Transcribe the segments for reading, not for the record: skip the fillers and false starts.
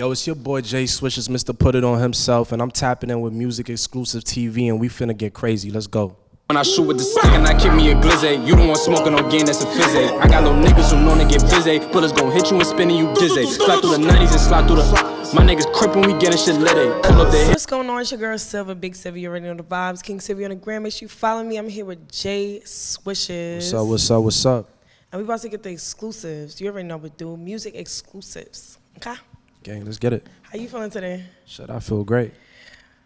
Yo, it's your boy Jay Swishes, Mr. Put It On himself, and I'm tapping in with Music Exclusive TV, and we finna get crazy. Let's go. When I shoot with the stick and I keep me a glizzy. You don't want smoking no game, that's a fizzy. I got little niggas who know to get busy. Bullets gon' hit you and spinning you dizzy. Slide through the 90s and slide through the... My niggas crippin', we getting shit lit. Pull up the hit. What's going on? It's your girl Silva, Big Silva. You already know the vibes. King Silva on the gram. Make sure you follow me. I'm here with Jay Swishes. What's up? And we about to get the exclusives. You already know what we do. Music exclusives. Okay? Gang, let's get it. How you feeling today? Shit, I feel great.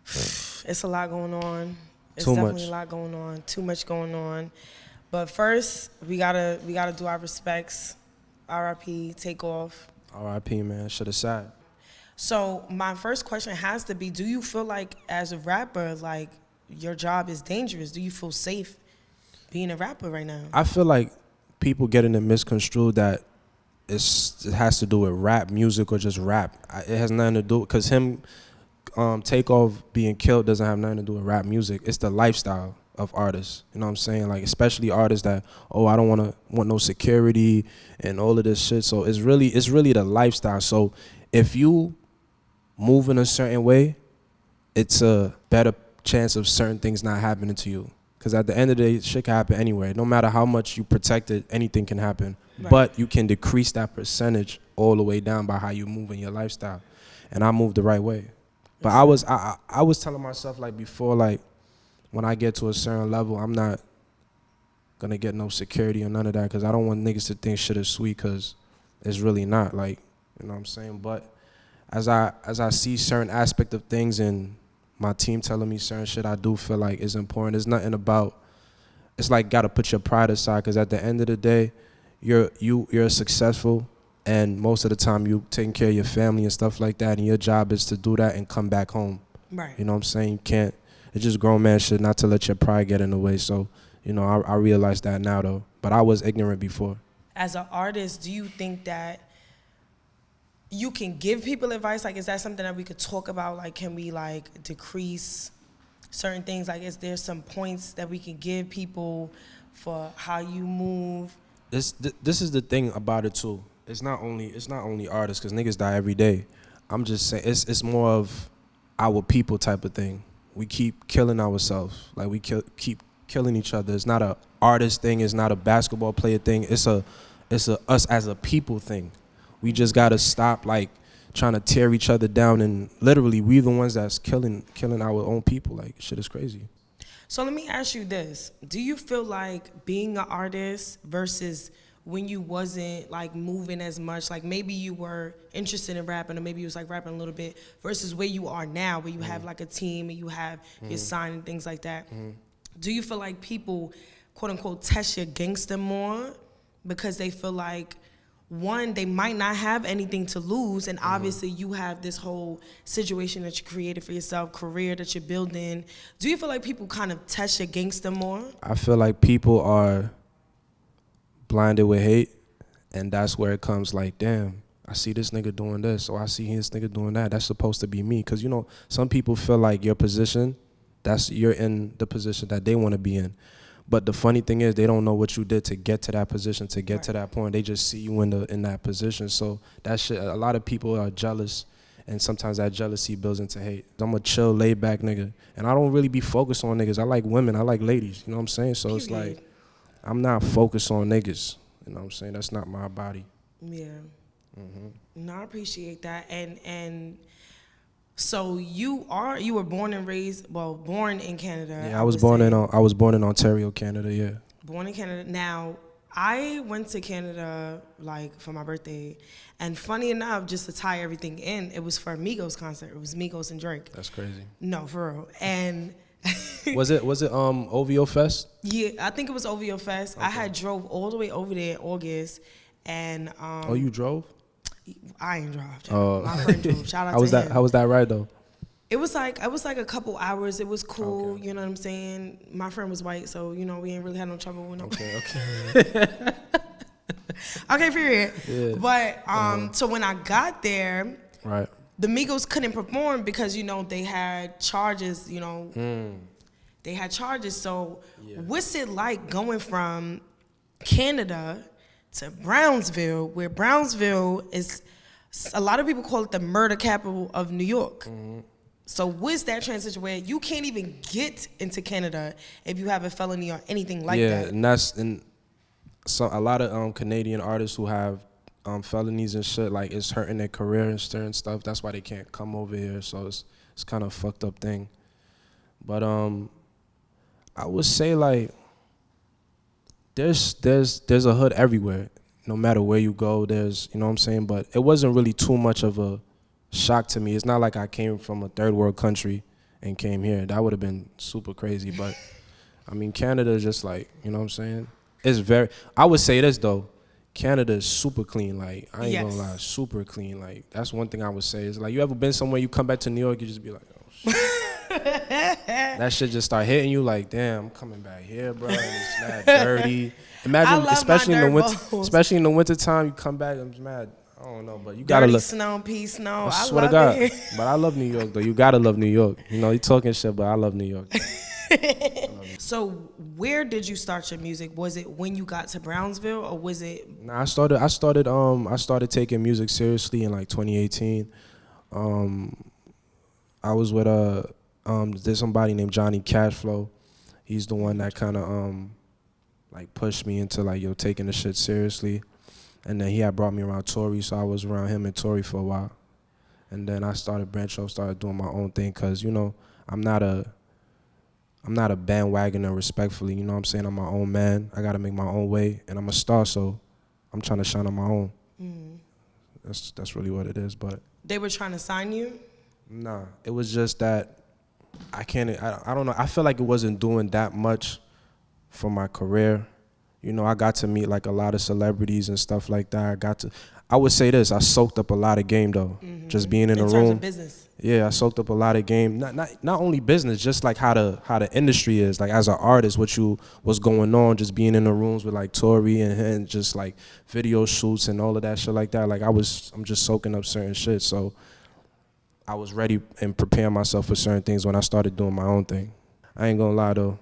It's a lot going on. It's Too definitely much. a lot going on. Too much going on. But first, we gotta do our respects. R.I.P. Takeoff. R.I.P. man, shit aside. So my first question has to be, do you feel like as a rapper, like your job is dangerous? Do you feel safe being a rapper right now? I feel like people getting it misconstrued that it has to do with rap music or just rap. It has nothing to do, because him Takeoff being killed doesn't have nothing to do with rap music. It's the lifestyle of artists. You know what I'm saying? Like, especially artists that, oh, I don't want no security and all of this shit. So it's really the lifestyle. So if you move in a certain way, it's a better chance of certain things not happening to you. Because at the end of the day, shit can happen anywhere. No matter how much you protect it, anything can happen. Right. But you can decrease that percentage all the way down by how you move in your lifestyle. And I moved the right way. But I was telling myself, like, before, like, when I get to a certain level, I'm not gonna get no security or none of that, because I don't want niggas to think shit is sweet, because it's really not. Like, you know what I'm saying? But as I see certain aspect of things and my team telling me certain shit, I do feel like it's important. It's nothing about, it's like, gotta put your pride aside, because at the end of the day, you're successful, and most of the time you taking care of your family and stuff like that, and your job is to do that and come back home. Right. You know what I'm saying? You can't, it's just grown man shit not to let your pride get in the way. So, you know, I realize that now though, but I was ignorant before. As an artist, do you think that you can give people advice? Like, is that something that we could talk about? Like, can we like decrease certain things? Like, is there some points that we can give people for how you move? This is the thing about it too. It's not only artists, because niggas die every day. I'm just saying it's more of our people type of thing. We keep killing ourselves. Like, we keep killing each other. It's not a artist thing. It's not a basketball player thing. It's a us as a people thing. We just gotta stop like trying to tear each other down, and literally we the ones that's killing our own people. Like, shit is crazy. So let me ask you this. Do you feel like being an artist versus when you wasn't like moving as much, like maybe you were interested in rapping, or maybe you was like rapping a little bit, versus where you are now, where you have like a team and you have your sign and things like that? Do you feel like people, quote unquote, test your gangster more because they feel like, one, they might not have anything to lose, and obviously you have this whole situation that you created for yourself, career that you're building. Do you feel like people kind of test your gangster more? I feel like people are blinded with hate, and that's where it comes like, damn, I see this nigga doing this, or I see his nigga doing that. That's supposed to be me. Because, you know, some people feel like your position, you're in the position that they want to be in. But the funny thing is, they don't know what you did to get to that position, to get to that point. They just see you in that position. So that shit, a lot of people are jealous, and sometimes that jealousy builds into hate. I'm a chill, laid back nigga, and I don't really be focused on niggas. I like women, I like ladies, you know what I'm saying? So it's like, I'm not focused on niggas, you know what I'm saying? That's not my body. Yeah. No, I appreciate that. And so you were born and raised, well, born in Canada. Yeah, I was born in Ontario, Canada, yeah. Born in Canada. Now, I went to Canada like for my birthday, and funny enough, just to tie everything in, it was for a Migos concert. It was Migos and Drake. That's crazy. No, for real. And was it OVO Fest? Yeah, I think it was OVO Fest. Okay. I had drove all the way over there in August, and oh, you drove? I ain't drove. My friend drove. Shout out to him. How was that ride though? It was like a couple hours. It was cool. Okay. You know what I'm saying? My friend was white, so you know we ain't really had no trouble with no. Okay. Okay, period. Yeah. But so when I got there, right, the Migos couldn't perform because you know they had charges. You know, they had charges. So what's it like going from Canada to Brownsville, where Brownsville is A lot of people call it the murder capital of New York. So what's that transition where you can't even get into Canada if you have a felony or anything like that? Yeah, and so a lot of Canadian artists who have felonies and shit, like it's hurting their career and certain stuff. That's why they can't come over here. So it's kind of a fucked up thing. But I would say like there's a hood everywhere. No matter where you go, there's, you know what I'm saying? But it wasn't really too much of a shock to me. It's not like I came from a third world country and came here. That would have been super crazy. But I mean, Canada is just like, you know what I'm saying? It's I would say this though, Canada is super clean. Like, I ain't gonna lie, super clean. Like, that's one thing I would say. Is like, you ever been somewhere, you come back to New York, you just be like, oh shit. That shit just start hitting you like, damn, I'm coming back here, bro. And it's mad dirty. Imagine, especially in the winter time, you come back, I'm just mad. I don't know, but you gotta Dirty look. snow, peace, snow. I swear to God. But I love New York though. You gotta love New York. You know, you talking shit, but I love New York. So where did you start your music? Was it when you got to Brownsville, or was it? Nah, I started taking music seriously in like 2018. I was with there's somebody named Johnny Cashflow. He's the one that kind of like pushed me into like taking the shit seriously. And then he had brought me around Tory, so I was around him and Tory for a while. And then I started branching off, started doing my own thing, cause I'm not a bandwagoner, respectfully. You know what I'm saying? I'm my own man. I gotta make my own way, and I'm a star, so I'm trying to shine on my own. That's really what it is. But they were trying to sign you? Nah, it was just that I don't know. I feel like it wasn't doing that much for my career. You know, I got to meet like a lot of celebrities and stuff like that. I would say this, I soaked up a lot of game though. Just being in the room. In terms of business. Yeah, I soaked up a lot of game. Not only business, just like how the industry is. Like as an artist, what's going on, just being in the rooms with like Tory and just like video shoots and all of that shit like that. Like I'm just soaking up certain shit. So I was ready and preparing myself for certain things when I started doing my own thing. I ain't gonna lie though.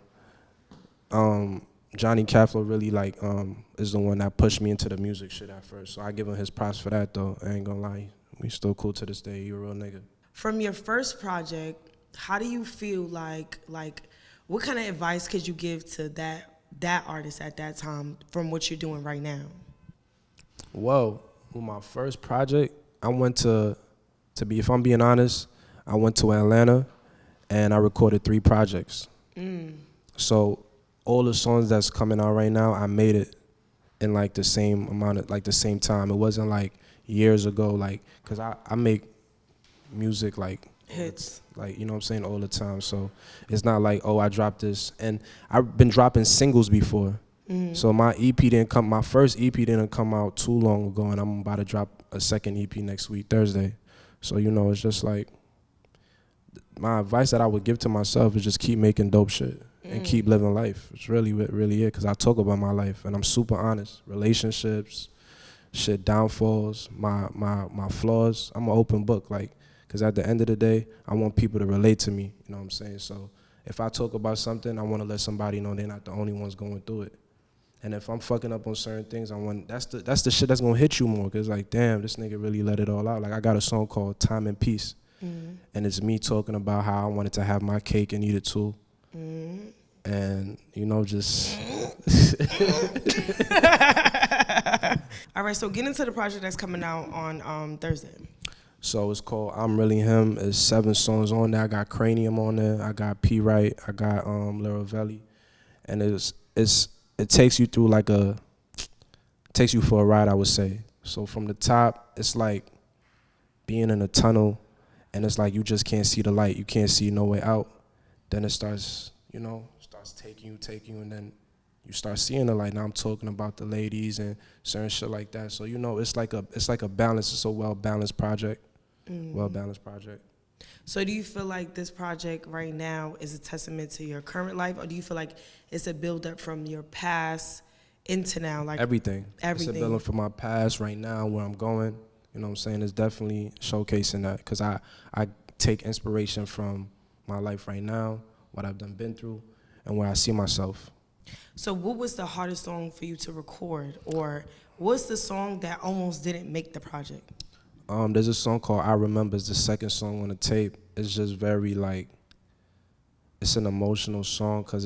Johnny Cashflow really like is the one that pushed me into the music shit at first. So I give him his props for that though. I ain't gonna lie. We still cool to this day. You a real nigga. From your first project, how do you feel like what kind of advice could you give to that artist at that time from what you're doing right now? Well, with my first project, I went to if I'm being honest, I went to Atlanta and I recorded 3 projects. So all the songs that's coming out right now, I made it in like the same amount of, like the same time. It wasn't like years ago, like, cause I make music like hits, like, you know what I'm saying, all the time. So it's not like, oh, I dropped this, and I've been dropping singles before. So my first EP didn't come out too long ago, and I'm about to drop a second EP next week, Thursday. So, you know, it's just like, my advice that I would give to myself is just keep making dope shit and keep living life. It's really it, because I talk about my life, and I'm super honest. Relationships, shit, downfalls, my flaws. I'm an open book, like, because at the end of the day, I want people to relate to me, you know what I'm saying? So if I talk about something, I want to let somebody know they're not the only ones going through it. And if I'm fucking up on certain things, that's the shit that's gonna hit you more, because like, damn, this nigga really let it all out. Like, I got a song called Time and Peace, and it's me talking about how I wanted to have my cake and eat it too. And, you know, just... All right, so get into the project that's coming out on Thursday. So it's called I'm Really Him. It's 7 songs on there. I got Cranium on there. I got P. Wright. I got Lil Velli. And it takes you through takes you for a ride, I would say. So from the top, it's like being in a tunnel, and it's like you just can't see the light. You can't see no way out. Then it starts, taking you, and then you start seeing the light. Now I'm talking about the ladies and certain shit like that. So, you know, it's like a balance. It's a well-balanced project. Well-balanced project. So do you feel like this project right now is a testament to your current life, or do you feel like it's a build-up from your past into now? Like everything. It's a build-up from my past right now, where I'm going. You know what I'm saying? It's definitely showcasing that, because I take inspiration from my life right now, what I've been through, and where I see myself. So what was the hardest song for you to record, or what's the song that almost didn't make the project? There's a song called I Remember. It's the second song on the tape. It's just very like, it's an emotional song because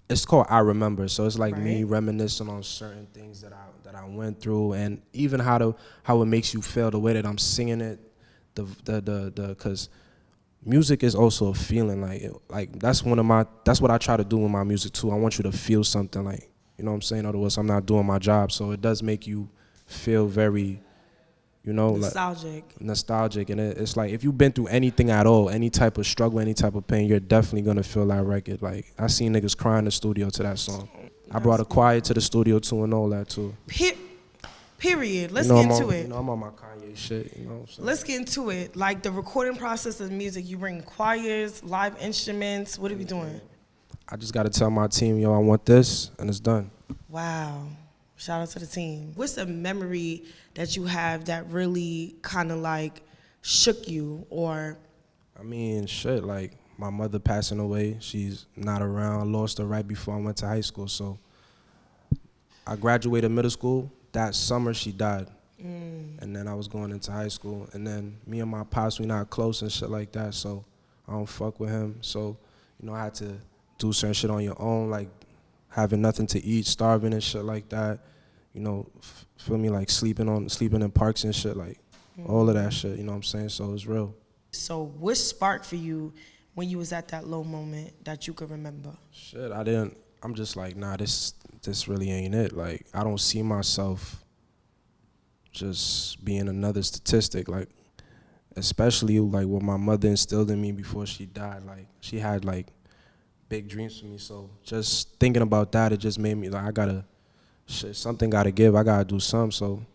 it's called I Remember. So it's like me reminiscing on certain things that I went through, and even how it makes you feel, the way that I'm singing it, because music is also a feeling. Like that's what I try to do with my music too. I want you to feel something, like, you know what I'm saying? Otherwise, I'm not doing my job. So it does make you feel very, nostalgic. And it's like, if you've been through anything at all, any type of struggle, any type of pain, you're definitely gonna feel that record. Like, I seen niggas cry in the studio to that song. I brought a choir to the studio too and all that too. Period. Let's get into it. I'm on my Kanye shit, you know what I'm saying? Let's get into it. Like, the recording process of music, you bring choirs, live instruments, what are we doing? I just gotta tell my team, yo, I want this, and it's done. Wow. Shout out to the team. What's a memory that you have that really kind of like shook you, or? I mean, shit, like my mother passing away. She's not around. I lost her right before I went to high school. So I graduated middle school. That summer she died. And then I was going into high school. And then me and my pops, we not close and shit like that. So I don't fuck with him. So, I had to do certain shit on your own, like having nothing to eat, starving and shit like that. Feel me, like sleeping in parks and shit, like all of that shit, you know what I'm saying? So it's real. So what sparked for you when you was at that low moment that you could remember? Shit, I'm just like, nah, this really ain't it. Like, I don't see myself just being another statistic, like, especially like what my mother instilled in me before she died. Like, she had like big dreams for me. So just thinking about that, it just made me like, something gotta give. I gotta do something. So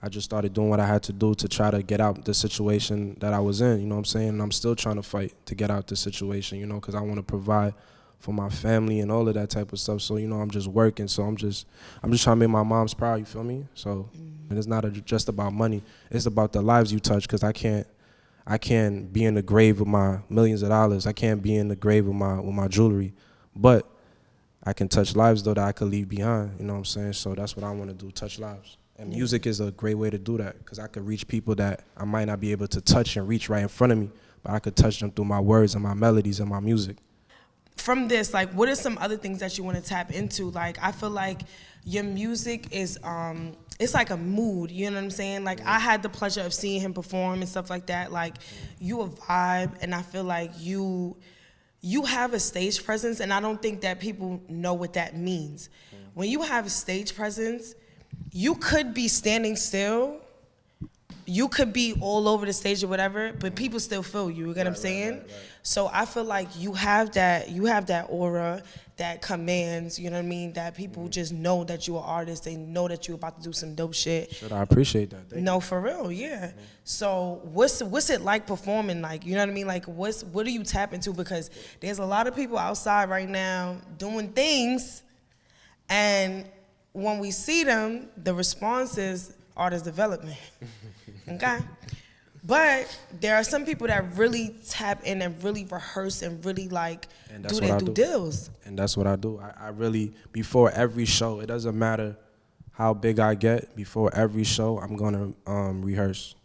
I just started doing what I had to do to try to get out the situation that I was in. You know what I'm saying? And I'm still trying to fight to get out the situation. Because I want to provide for my family and all of that type of stuff. So I'm just working. So I'm just trying to make my mom's proud. You feel me? So and it's not just about money. It's about the lives you touch. Because I can't be in the grave with my millions of dollars. I can't be in the grave with my jewelry, but I can touch lives, though, that I could leave behind, you know what I'm saying? So that's what I want to do, touch lives. And music is a great way to do that, because I could reach people that I might not be able to touch and reach right in front of me, but I could touch them through my words and my melodies and my music. From this, like, what are some other things that you want to tap into? Like, I feel like your music is, it's like a mood, you know what I'm saying? Like, I had the pleasure of seeing him perform and stuff like that. Like, you a vibe, and I feel like you have a stage presence, and I don't think that people know what that means. When you have a stage presence, you could be standing still, you could be all over the stage or whatever, but people still feel you. You get what I'm saying? Right. So I feel like you have that aura that commands, you know what I mean, that people just know that you're an artist. They know that you're about to do some dope shit. I appreciate that. Thank you. For real, yeah. So what's it like performing? Like, you know what I mean? Like, what do you tap into? Because there's a lot of people outside right now doing things, and when we see them, the response is artist development. Okay? But there are some people that really tap in and really rehearse and really like do their due deals. And that's what I do. I really, before every show, it doesn't matter how big I get, before every show, I'm gonna rehearse.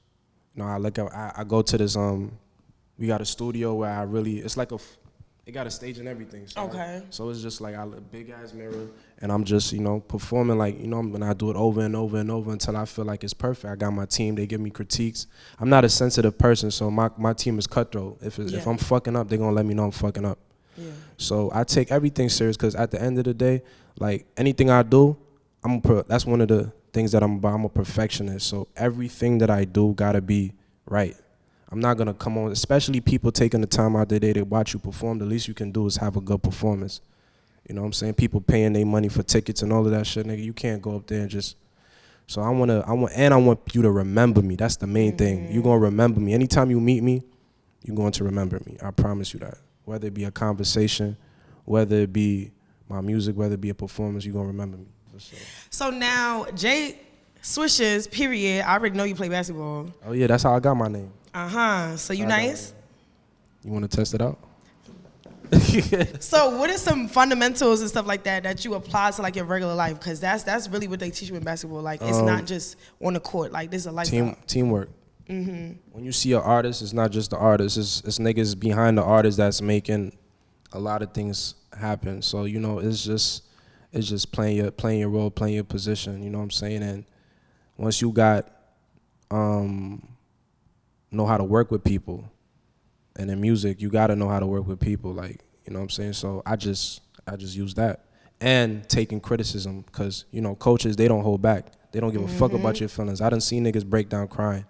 I go to this, we got a studio where it's like it got a stage and everything. So okay. So it's just like a big ass mirror, and I'm just, performing like, and I do it over and over and over until I feel like it's perfect. I got my team, they give me critiques. I'm not a sensitive person, so my team is cutthroat. If I'm fucking up, they're gonna let me know I'm fucking up. Yeah. So I take everything serious, because at the end of the day, like, anything I do, that's one of the things that I'm about. I'm a perfectionist, so everything that I do gotta be right. I'm not gonna come on, especially people taking the time out their day to watch you perform. The least you can do is have a good performance. You know what I'm saying? People paying their money for tickets and all of that shit, nigga. You can't go up there and just. So I want you to remember me. That's the main thing. You gonna remember me. Anytime you meet me, you're going to remember me. I promise you that. Whether it be a conversation, whether it be my music, whether it be a performance, you're gonna remember me. For sure. So now, Jay Swishes, period. I already know you play basketball. Oh yeah, that's how I got my name. So you nice? You want to test it out? So what are some fundamentals and stuff like that you apply to like your regular life? Because that's really what they teach you in basketball. Like it's not just on the court. Like this is a lifestyle. Teamwork. When you see an artist, it's not just the artist. It's niggas behind the artist that's making a lot of things happen. So you know, it's just playing your role, playing your position. You know what I'm saying? And once you got know how to work with people, and in music, you gotta know how to work with people. Like, you know what I'm saying? So I just use that, and taking criticism, cause you know coaches, they don't hold back. They don't give a fuck about your feelings. I done seen niggas break down crying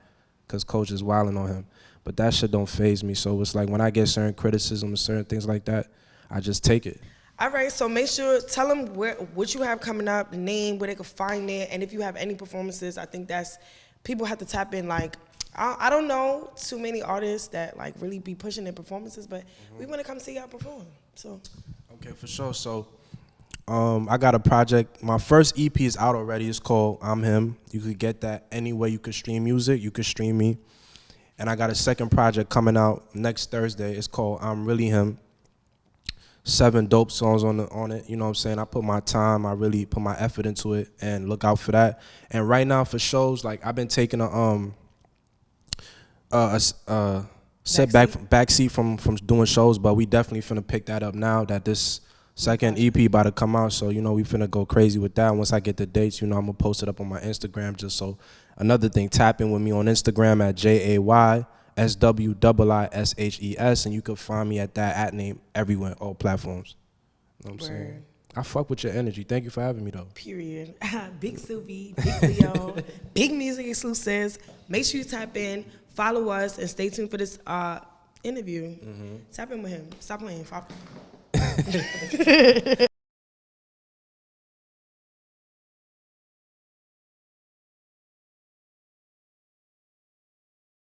cause coach is wilding on him, but that shit don't faze me. So it's like when I get certain criticism and certain things like that, I just take it. All right, so make sure, tell them what you have coming up, the name, where they can find it, and if you have any performances. I think that's, people have to tap in. Like, I don't know too many artists that like really be pushing their performances, but we want to come see y'all perform. So. Okay, for sure. So, I got a project. My first EP is out already. It's called I'm Him. You could get that anywhere you could stream music. You could stream me. And I got a second project coming out next Thursday. It's called I'm Really Him. 7 dope songs on it. You know what I'm saying? I put my time. I really put my effort into it. And look out for that. And right now for shows, like I've been taking a backseat from doing shows, but we definitely finna pick that up now that this second EP about to come out. So, you know, we finna go crazy with that. Once I get the dates, you know, I'm gonna post it up on my Instagram. Just so, another thing, tap in with me on Instagram at JaySwishes, and you can find me at that @name everywhere, all platforms. You know what I'm saying? I fuck with your energy. Thank you for having me though. Period. Big Sylvie, Big Leo, Big Music Exclusives. Make sure you tap in, follow us, and stay tuned for this interview. Tap in with him. Stop playing.